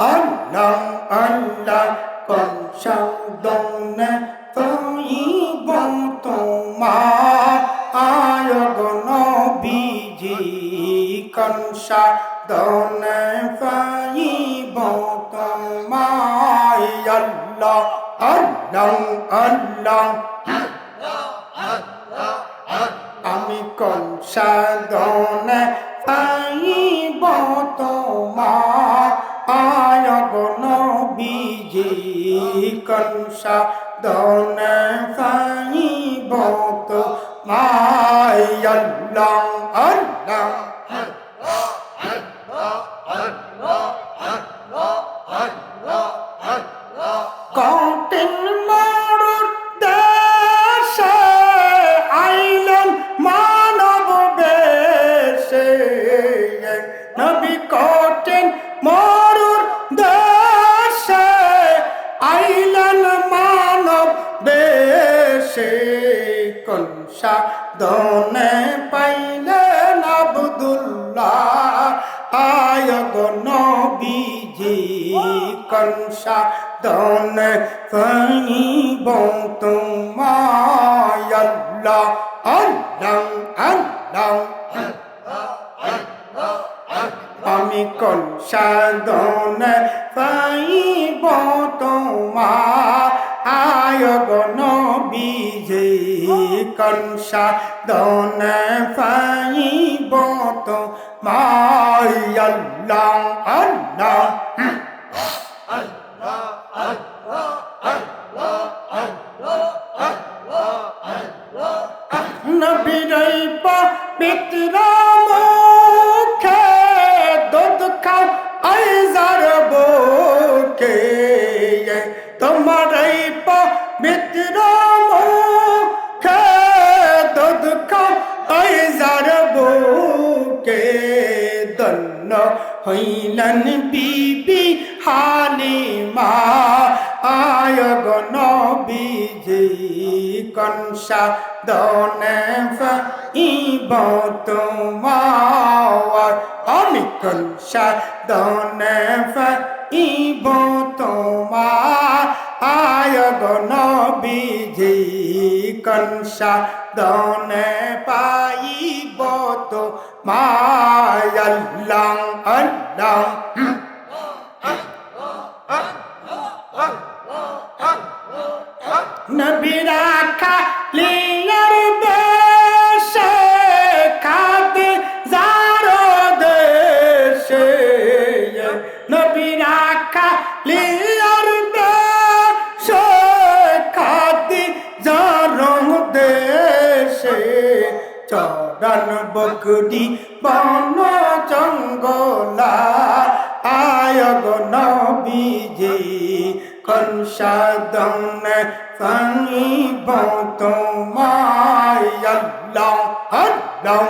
আল্লাহ আল্লাহ কোন শব্দনে তৈব তোমার আয়গ নবীজি কোন শব্দনে তৈব তোমার আল্লাহ আল্লাহ আল্লাহ আমি কোন সাধনে পাইব তোমার আয়গ নবীজি কোন সাধনে পাইব তোমার আল্লাহ আল্লাহ কঠিন মরুর দেশে আইলেন মানব বেশে নবী কঠিন মরুর দেশে আইলেন মানব বেশে কোন সাধনে পাইলেন আব্দুল্লাহ আয়গ নবীজি কোন সাধনে পাইব তোমায় আল্লাহ আল্লাহ আল্লাহ আমি কোন সাধনে পাইব তোমার আয়গ নবীজি কোন সাধনে পাইব তোমায় আল্লাহ আল্লাহ নবীর পবিত্র মুখে দুধ খাও আইজার বুকে তোমার পবিত্র মুখে দুধ খাও আইজার বুকে ধন্য হইলেন বিবি হালিমা আয়গ নবীজি কোন সাধনে পাইব তোমার আমি কোন সাধনে পাইব তোমার আয়গ নবীজি কোন সাধনে পাইব তোমার আল্লাহ আল্লাহ নবীরা খালিয়ার দেশে খাতে যারো দেশে নবীরা খালিয়ার দেশে খাতে যারো দেশে চরণ বকরি বন জঙ্গলা আয়গ নবীজি কোন সাধনে পাইব তোমায় আল্লাহ আল্লাহ